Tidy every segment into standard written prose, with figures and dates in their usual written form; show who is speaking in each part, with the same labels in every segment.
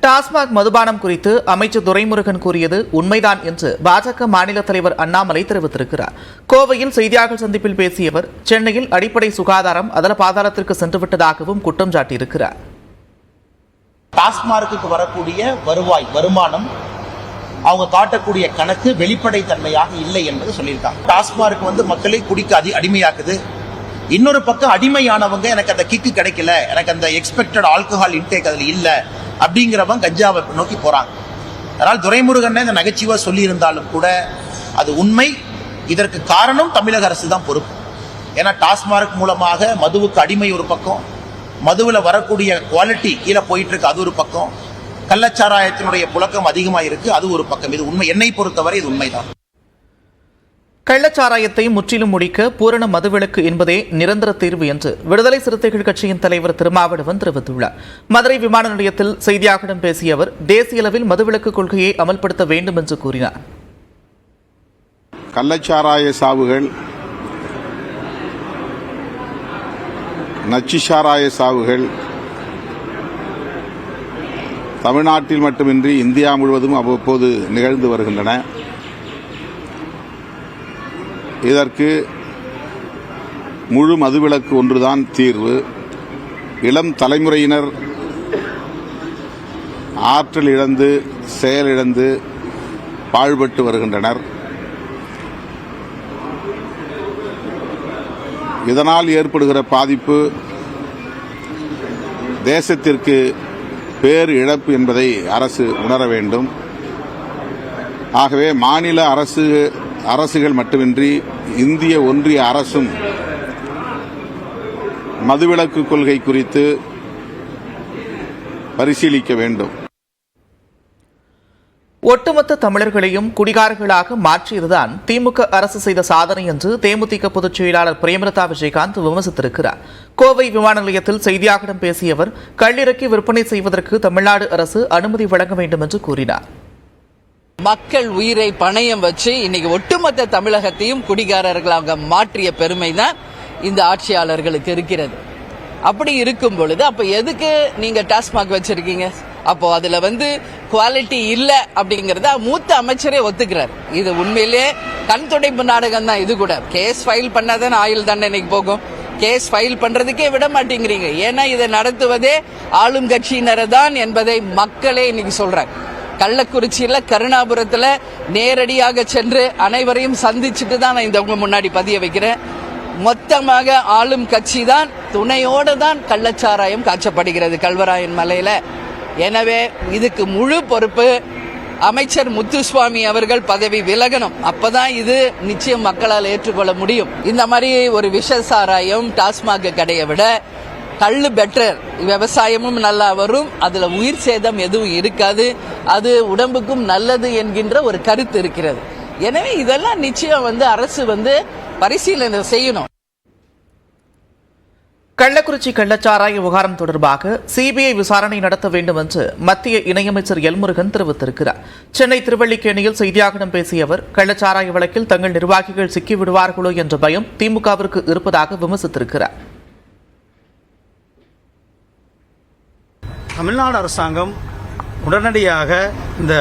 Speaker 1: டாஸ்மாக் மதுபானம் குறித்து அமைச்சர் துரைமுருகன் கூறியது உண்மைதான் என்று பாஜக மாநில தலைவர் அண்ணாமலை தெரிவித்திருக்கிறார். கோவையில் செய்தியாளர்கள் சந்திப்பில் பேசிய அவர், சென்னையில் அடிப்படை சுகாதாரம் அதல பாதாளத்திற்கு சென்றுவிட்டதாகவும் குற்றம் சாட்டியிருக்கிறார்.
Speaker 2: டாஸ்மார்க்கு வரக்கூடிய வருமானம் அவங்க காட்டக்கூடிய கணக்கு வெளிப்படைத்தன்மையாக இல்லை என்பது சொல்லியிருக்காங்க. டாஸ்மார்க் மக்களை குடிக்க அடிமையாக்குது. இன்னொரு பக்கம் அடிமையானவங்க எனக்கு அந்த கிக்கு கிடைக்கல, எனக்கு அந்த எக்ஸ்பெக்டட் ஆல்கஹால் இன்டேக் அதில் இல்லை அப்படிங்கிறவங்க கஞ்சாவை நோக்கி போறாங்க. அதனால் துரைமுருகன் இந்த நகைச்சுவா சொல்லி இருந்தாலும் கூட அது உண்மை. இதற்கு காரணம் தமிழக அரசு தான் பொறுப்பு. ஏன்னா டாஸ்மார்க் மூலமாக மதுவுக்கு அடிமை ஒரு பக்கம், மதுவில் வரக்கூடிய குவாலிட்டி கீழே போயிட்டு இருக்கு அது ஒரு பக்கம், கள்ளச்சாராயத்தினுடைய புழக்கம் அதிகமாக இருக்கு அது ஒரு பக்கம். இது உண்மை. என்னை பொறுத்தவரை இது உண்மைதான்.
Speaker 1: கள்ளச்சாராயத்தை முற்றிலும் முடிக்க பூரண மதுவிலக்கு என்பதே நிரந்தர தீர்வு என்று விடுதலை சிறுத்தைகள் கட்சியின் தலைவர் திருமாவளவன் தெரிவித்துள்ளார். மதுரை விமான நிலையத்தில் செய்தியாளர்களிடம் பேசிய அவர், தேசிய அளவில் மதுவிலக்கு கொள்கையை அமல்படுத்த வேண்டும் என்று கூறினார்.
Speaker 3: கள்ளச்சாராய சாவுகள், நச்சு சாராய சாவுகள் தமிழ்நாட்டில் மட்டுமின்றி இந்தியா முழுவதும் அவ்வப்போது நிகழ்ந்து வருகின்றன. இதற்கு முழு மதுவிலக்கு ஒன்றுதான் தீர்வு. இளம் தலைமுறையினர் ஆற்றல் இழந்து செயலிழந்து பாழ்பட்டு வருகின்றனர். இதனால் ஏற்படுகிற பாதிப்பு தேசத்திற்கு பேர் இழப்பு என்பதை அரசு உணர வேண்டும். ஆகவே மாநில அரசுகள் மட்டுமின்றி இந்திய ஒன்றிய அரசும் மதுவிலக்கு கொள்கை குறித்து பரிசீலிக்க வேண்டும்.
Speaker 1: ஒட்டுமொத்த தமிழர்களையும் குடிகாரர்களாக மாற்றியதுதான் திமுக அரசு செய்த சாதனை என்று தேமுதிக பொதுச் செயலாளர் பிரேமலதா விஜயகாந்த் விமர்சித்திருக்கிறார். கோவை விமான நிலையத்தில் செய்தியாளர்களிடம் பேசிய அவர், கள்ளிறக்கி விற்பனை செய்வதற்கு தமிழ்நாடு அரசு அனுமதி வழங்க வேண்டும் என்று கூறினார்.
Speaker 4: மக்கள் உயிரை பணயம் வச்சு இன்னைக்கு ஒட்டுமொத்த தமிழகத்தையும் குடிகாரர்களாக மாற்றிய பெருமை தான் இந்த ஆட்சியாளர்களுக்கு இருக்கிறது. அப்படி இருக்கும் பொழுது அப்ப எதுக்கு நீங்க டாஸ்மாக் வச்சிருக்கீங்க? அப்போ அதுல குவாலிட்டி இல்ல அப்படிங்கறத மூத்த அமைச்சரே ஒத்துக்கிறார். இது உண்மையிலே கண் துடைப்பு நாடகம் தான். இது கூட கேஸ் ஃபைல் பண்ணாதான் ஆயுள் தண்டனைக்கு போகும். கேஸ் ஃபைல் பண்றதுக்கே விட மாட்டேங்கிறீங்க. ஏன்னா இதை நடத்துவதே ஆளும் கட்சியினரை தான் என்பதை மக்களே இன்னைக்கு சொல்றாங்க. கள்ளக்குறிச்சியில கருணாபுரத்துல நேரடியாக சென்று அனைவரையும் சந்திச்சுட்டு தான் நான் இந்த உங்க முன்னாடி பதிய வைக்கிறேன். மொத்தமாக ஆளும் கட்சி தான் துணையோடு தான் கள்ளச்சாராயம் காய்ச்சப்படுகிறது கல்வராயன் மலையில. எனவே இதுக்கு முழு பொறுப்பு அமைச்சர் முத்துசுவாமி அவர்கள் பதவி விலகணும். அப்பதான் இது நிச்சயம் மக்களால் ஏற்றுக்கொள்ள முடியும். இந்த மாதிரி ஒரு விஷ சாராயம் டாஸ்மாக் கடையை விட கள்ளு பெட்டர். விவசாயமும் நல்லா வரும், அதுல உயிர் சேதம் எதுவும் இருக்காது, அது உடம்புக்கும் நல்லது என்கின்ற ஒரு கருத்து இருக்கிறது. எனவே இதெல்லாம் நிச்சயம் அரசு பரிசீலனை செய்யணும்.
Speaker 1: கள்ளக்குறிச்சி கள்ளச்சாராய விவகாரம் தொடர்பாக சிபிஐ விசாரணை நடத்த வேண்டும் என்று மத்திய இணையமைச்சர் எல்முருகன் தெரிவித்திருக்கிறார். சென்னை திருவல்லிக்கேணியில் செய்தியாளர்களிடம் பேசிய அவர், கள்ளச்சாராய வழக்கில் தங்கள் நிர்வாகிகள் சிக்கிவிடுவார்களோ என்ற பயம் திமுகவிற்கு இருப்பதாக விமர்சித்திருக்கிறார்.
Speaker 5: தமிழ்நாடு அரசாங்கம் உடனடியாக இந்த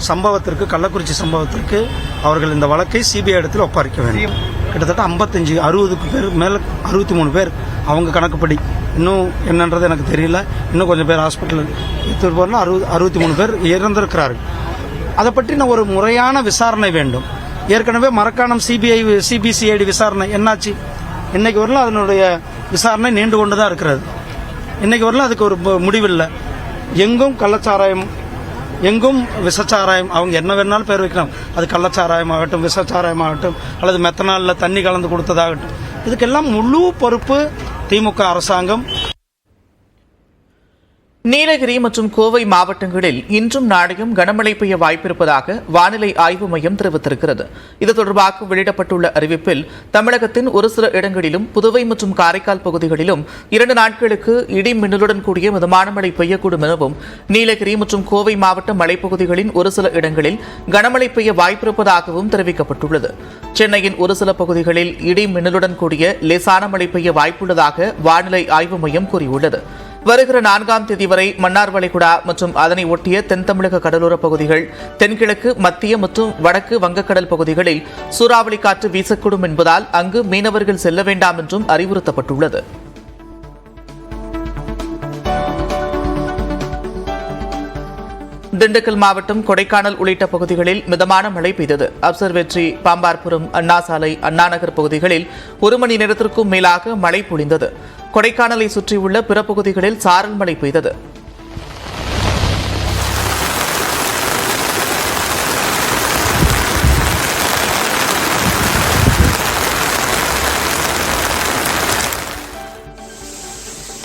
Speaker 5: சம்பவத்திற்கு, கள்ளக்குறிச்சி சம்பவத்திற்கு அவர்கள் இந்த வழக்கை சிபிஐ இடத்தில் ஒப்படைக்க வேண்டும். கிட்டத்தட்ட 60க்கு பேர் மேல 63 பேர் அவங்க கணக்குப்படி, இன்னும் என்னன்றது எனக்கு தெரியல, இன்னும் கொஞ்சம் பேர் ஹாஸ்பிட்டல் 63 பேர் இறந்திருக்கிறார்கள். அதை பற்றின ஒரு முறையான விசாரணை வேண்டும். ஏற்கனவே மரக்காணம் சிபிசிஐடி விசாரணை என்னாச்சு? இன்னைக்கு வரலாம் அதனுடைய விசாரணை நீண்டு கொண்டுதான் இருக்கிறது. இன்னைக்கு வரலாம் அதுக்கு ஒரு முடிவில்லை. எங்கும் கள்ளச்சாராயம், எங்கும் விஷச்சாராயம். அவங்க என்ன வேணாலும் பேர் வைக்கலாம். அது கள்ளச்சாராயம் ஆகட்டும், விஷச்சாராயம் ஆகட்டும், அல்லது மெத்தனாலில் தண்ணி கலந்து கொடுத்ததாகட்டும், இதுக்கெல்லாம் முழு பொறுப்பு திமுக அரசாங்கம்.
Speaker 1: நீலகிரி மற்றும் கோவை மாவட்டங்களில் இன்றும் நாளையும் கனமழை பெய்ய வாய்ப்பிருப்பதாக வானிலை ஆய்வு மையம் தெரிவித்திருக்கிறது. இது தொடர்பாக வெளியிடப்பட்டுள்ள அறிவிப்பில், தமிழகத்தின் ஒரு சில இடங்களிலும் புதுவை மற்றும் காரைக்கால் பகுதிகளிலும் 2 நாட்களுக்கு இடி மின்னலுடன் கூடிய மிதமான மழை பெய்யக்கூடும் எனவும், நீலகிரி மற்றும் கோவை மாவட்ட மலைப்பகுதிகளின் ஒரு சில இடங்களில் கனமழை பெய்ய வாய்ப்பிருப்பதாகவும் தெரிவிக்கப்பட்டுள்ளது. சென்னையின் ஒரு சில பகுதிகளில் இடி மின்னலுடன் கூடிய லேசான மழை பெய்ய வாய்ப்புள்ளதாக வானிலை ஆய்வு மையம் கூறியுள்ளது. வருகிற 4ஆம் தேதி வரை மன்னார் வளைகுடா மற்றும் அதனை ஒட்டிய தென் தமிழக கடலோர பகுதிகள், தென்கிழக்கு, மத்திய மற்றும் வடக்கு வங்கக்கடல் பகுதிகளில் சூறாவளி காற்று வீசக்கூடும் என்பதால் அங்கு மீனவர்கள் செல்ல வேண்டாம் என்றும் அறிவுறுத்தப்பட்டுள்ளது. திண்டுக்கல் மாவட்டம் கொடைக்கானல் உள்ளிட்ட பகுதிகளில் மிதமான மழை பெய்தது. அப்சர்வேட்டரி, பாம்பார்புரம், அண்ணா சாலை, அண்ணாநகர் பகுதிகளில் 1 மணி நேரத்திற்கும் மேலாக மழை பொழிந்தது. கொடைக்கானலை சுற்றியுள்ள பிற பகுதிகளில் சாரல் மழை பெய்தது.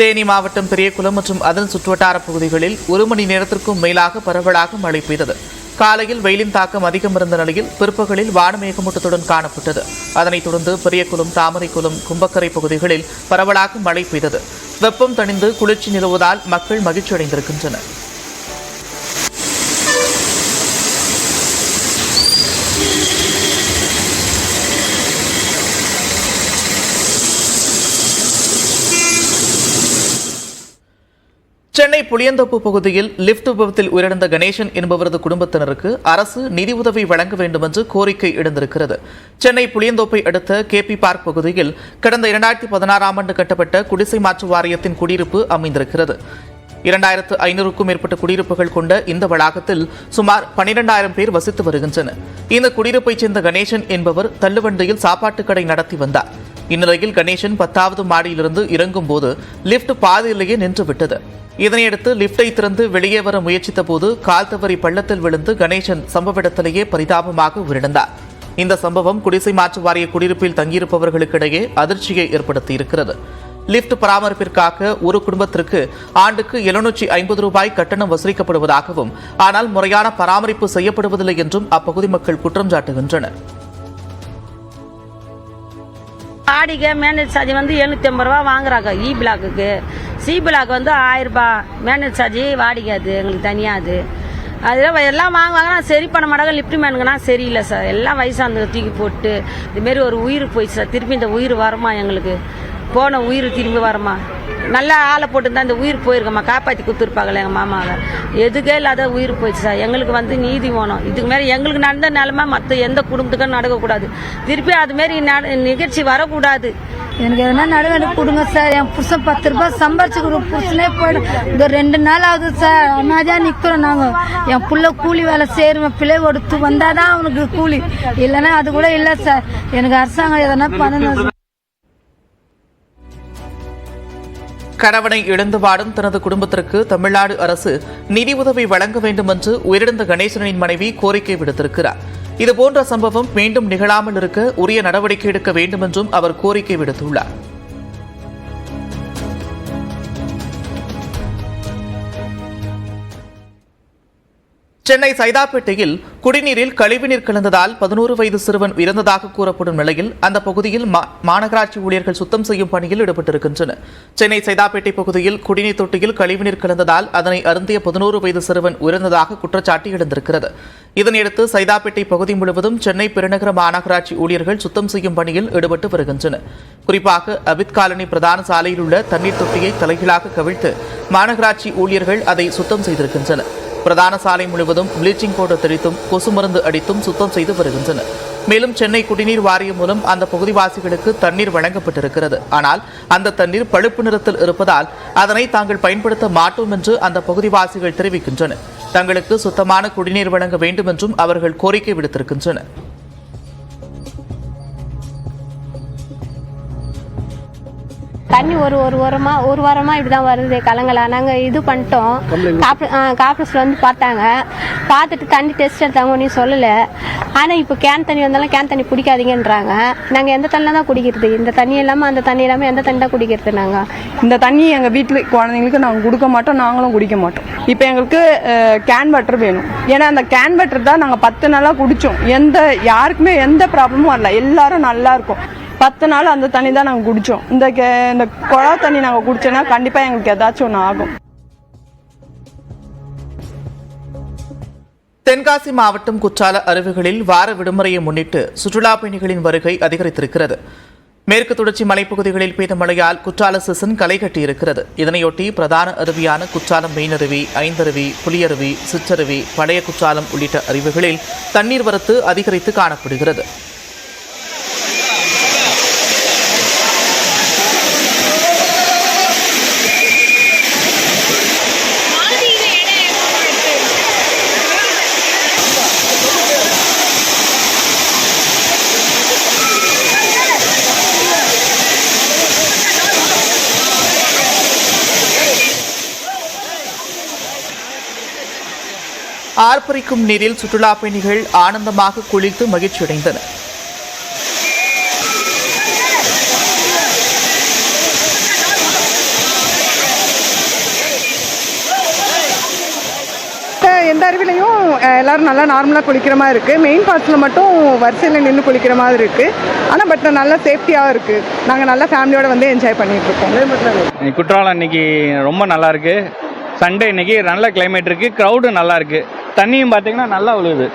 Speaker 1: தேனி மாவட்டம் பெரியகுளம் மற்றும் அதன் சுற்றுவட்டார பகுதிகளில் 1 மணி நேரத்திற்கும் மேலாக பரவலாக மழை பெய்தது. காலையில் வெயிலின் தாக்கம் அதிகம் இருந்த நிலையில் பிற்பகலில் வானமேகமூட்டத்துடன் காணப்பட்டது. அதனைத் தொடர்ந்து பெரியகுளம், தாமரைக்குளம், கும்பக்கரை பகுதிகளில் பரவலாக மழை பெய்தது. வெப்பம் தணிந்து குளிர்ச்சி நிலவுவதால் மக்கள் மகிழ்ச்சியடைந்திருக்கின்றனர். சென்னை புளியந்தோப்பு பகுதியில் லிப்ட் விபத்தில் உயிரிழந்த கணேசன் என்பவரது குடும்பத்தினருக்கு அரசு நிதி உதவி வழங்க வேண்டும் என்று கோரிக்கை எழுந்திருக்கிறது. சென்னை புளியந்தோப்பை அடுத்த KP பார்க் பகுதியில் கடந்த 2016ஆம் ஆண்டு கட்டப்பட்ட குடிசை மாற்று வாரியத்தின் குடியிருப்பு அமைந்திருக்கிறது. 2500க்கும் மேற்பட்ட குடியிருப்புகள் கொண்ட இந்த வளாகத்தில் சுமார் 12,000 பேர் வசித்து வருகின்றனர். இந்த குடியிருப்பைச் சேர்ந்த கணேசன் என்பவர் தள்ளுவண்டியில் சாப்பாட்டு கடை நடத்தி வந்தார். இந்நிலையில் கணேசன் 10வது மாடியிலிருந்து இறங்கும் போது லிப்ட் பாதியிலேயே நின்றுவிட்டது. இதனையடுத்து லிப்டை திறந்து வெளியே வர முயற்சித்த போது கால் தவறி பள்ளத்தில் விழுந்து கணேசன் சம்பவ இடத்திலேயே பரிதாபமாக உயிரிழந்தார். இந்த சம்பவம் குடிசை மாற்று வாரிய குடியிருப்பில் தங்கியிருப்பவர்களுக்கிடையே அதிர்ச்சியை ஏற்படுத்தியிருக்கிறது. லிப்ட் பராமரிப்பிற்காக ஒரு குடும்பத்திற்கு ஆண்டுக்கு 750 ரூபாய் கட்டணம் வசூலிக்கப்படுவதாகவும், ஆனால் முறையான பராமரிப்பு செய்யப்படுவதில்லை என்றும் அப்பகுதி மக்கள் குற்றம் சாட்டுகின்றனர்.
Speaker 6: வாடகை மேனேஜ் சார்ஜ் வந்து 750 ரூபா வாங்குறாங்க. இ பிளாக்குக்கு, சி பிளாக் வந்து 1000 ரூபாய் மேனேஜ் சார்ஜ் வாடகை. அது எங்களுக்கு தனியாக அதில் எல்லாம் வாங்குவாங்கன்னா சரி பண்ண மாட்டாங்க. லிப்ட் மேனுங்கன்னா சரியில்லை சார். எல்லாம் வயசானது தூக்கி போட்டு இதுமாரி ஒரு உயிர் போயிடுச்சு சார். திருப்பி இந்த உயிர் வருமா? எங்களுக்கு போன உயிர் திரும்பி வருமா? நல்லா ஆளை போட்டுருந்தா இந்த உயிர் போயிருக்கம்மா, காப்பாற்றி கொடுத்துருப்பாங்களே எங்கள் மாமாவை. எதுக்கே இல்லாத உயிர் போயிடுச்சு சார். எங்களுக்கு வந்து நீதி வேணும். இதுக்கு மேலே எங்களுக்கு நடந்த நிலைமை மற்ற எந்த குடும்பத்துக்கும் நடக்கக்கூடாது. திருப்பி அதுமாரி நிகழ்ச்சி வரக்கூடாது.
Speaker 7: எனக்கு எதனா நடவடிக்கை கொடுங்க சார். என் புருஷன் 10 ரூபாய் சம்பாரிச்சுக்கிறோம். புருஷனே போயிடும். இந்த 2 நாள் ஆகுது சார். அண்ணாதான் நிற்கிறோம் நாங்கள். என் புள்ள கூலி வேலை செய்யறோம். பிள்ளை கொடுத்து வந்தாதான் அவனுக்கு கூலி, இல்லைன்னா அது கூட இல்லை சார். எனக்கு அரசாங்கம் எதனா பண்ணணும்.
Speaker 1: கணவனை இழந்து வாடும் தனது குடும்பத்திற்கு தமிழ்நாடு அரசு நிதி உதவி வழங்க வேண்டும் என்று உயிரிழந்த கணேசனின் மனைவி கோரிக்கை விடுத்திருக்கிறார். இதுபோன்ற சம்பவம் மீண்டும் நிகழாமல் இருக்க உரிய நடவடிக்கை எடுக்க வேண்டும் என்றும் அவர் கோரிக்கை விடுத்துள்ளார். சென்னை சைதாப்பேட்டையில் குடிநீரில் கழிவுநீர் கலந்ததால் 11 வயது சிறுவன் இறந்ததாக கூறப்படும் நிலையில் அந்த பகுதியில் மாநகராட்சி ஊழியர்கள் சுத்தம் செய்யும் பணியில் ஈடுபட்டிருக்கின்றனர். சென்னை சைதாப்பேட்டை பகுதியில் குடிநீர் தொட்டியில் கழிவுநீர் கலந்ததால் அதனை அருந்திய 11 வயது சிறுவன் இறந்ததாக குற்றச்சாட்டு எழுந்திருக்கிறது. இதனையடுத்து சைதாப்பேட்டை பகுதி முழுவதும் சென்னை பெருநகர மாநகராட்சி ஊழியர்கள் சுத்தம் செய்யும் பணியில் ஈடுபட்டு வருகின்றனர். குறிப்பாக அபித் காலனி பிரதான சாலையில் உள்ள தண்ணீர் தொட்டியை தலைகீழாக கவிழ்த்து மாநகராட்சி ஊழியர்கள் அதை சுத்தம் செய்திருக்கின்றனர். பிரதான சாலை முழுவதும் ப்ளீச்சிங் பவுடர் தெளித்தும் கொசு மருந்து அடித்தும் சுத்தம் செய்து வருகின்றனர். மேலும் சென்னை குடிநீர் வாரியம் மூலம் அந்த பகுதிவாசிகளுக்கு தண்ணீர் வழங்கப்பட்டிருக்கிறது. ஆனால் அந்த தண்ணீர் பழுப்பு நிறத்தில் இருப்பதால் அதனை தாங்கள் பயன்படுத்த மாட்டோம் என்று அந்த பகுதிவாசிகள் தெரிவிக்கின்றனர். தங்களுக்கு சுத்தமான குடிநீர் வழங்க வேண்டும் என்றும் அவர்கள் கோரிக்கை விடுத்திருக்கின்றனர்.
Speaker 8: தண்ணி ஒரு வாரமா இப்படிதான் வருது. கலங்கலா நாங்கள் இது பண்ணிட்டோம். காப்பரேஷன் வந்து பார்த்தாங்க. பார்த்துட்டு தண்ணி டெஸ்ட் எடுத்தாங்க, ஒன்றும் சொல்லலை. ஆனால் இப்போ கேன் தண்ணி வந்தாலும் கேன் தண்ணி குடிக்காதீங்கன்றாங்க. நாங்கள் எந்த தண்ணி தான் குடிக்கிறது? இந்த தண்ணி இல்லாமல் அந்த தண்ணி இல்லாமல் எந்த தண்ணி தான் குடிக்கிறது? நாங்கள்
Speaker 9: இந்த தண்ணி எங்கள் வீட்டில் குழந்தைங்களுக்கு நாங்கள் கொடுக்க மாட்டோம், நாங்களும் குடிக்க மாட்டோம். இப்போ எங்களுக்கு கேன் வாட்டர் வேணும். ஏன்னா அந்த கேன் வாட்டர் தான் நாங்கள் 10 நாளாக குடித்தோம். யாருக்குமே எந்த ப்ராப்ளமும் வரல, எல்லாரும் நல்லா இருக்கும். 10 நாள் அந்த தண்ணி தான் நாங்கள் குடித்தோம். இந்த குழா தண்ணி நாங்கள் குடிச்சோன்னா கண்டிப்பாக எங்களுக்கு ஏதாச்சும் ஒன்று ஆகும்.
Speaker 1: தென்காசி மாவட்டம் குற்றால அருவிகளில் வார விடுமுறையை முன்னிட்டு சுற்றுலா பயணிகளின் வருகை அதிகரித்திருக்கிறது. மேற்கு தொடர்ச்சி மலைப்பகுதிகளில் பெய்த மழையால் குற்றால சீசன் களை கட்டியிருக்கிறது. இதனையொட்டி பிரதான அருவியான குற்றாலம் மெயினருவி, ஐந்தருவி, புலியருவி, சிற்றருவி, பழைய குற்றாலம் உள்ளிட்ட அருவிகளில் தண்ணீர் வரத்து அதிகரித்து காணப்படுகிறது. ஆர்ப்பரிக்கும் நீரில் சுற்றுலா பயணிகள் ஆனந்தமாக குளித்து மகிழ்ச்சியடைந்தனர்.
Speaker 9: எந்த அருவிலையும் எல்லாரும் நல்லா நார்மலாக குளிக்கிற மாதிரி இருக்குது. மெயின் ஃபால்ஸில் மட்டும் வரிசையில் நின்று குளிக்கிற மாதிரி இருக்குது. ஆனால் பட் நல்லா சேஃப்டியாக இருக்குது. நாங்கள் நல்லா ஃபேமிலியோடு வந்து என்ஜாய் பண்ணிட்டு இருக்கோம்.
Speaker 10: குற்றாலம் இன்னைக்கு ரொம்ப நல்லா இருக்கு. சண்டே இன்னைக்கு நல்ல கிளைமேட் இருக்கு, க்ரௌடு நல்லா இருக்கு, தண்ணியும் பார்த்தீங்கன்னா நல்லா விழுகுது.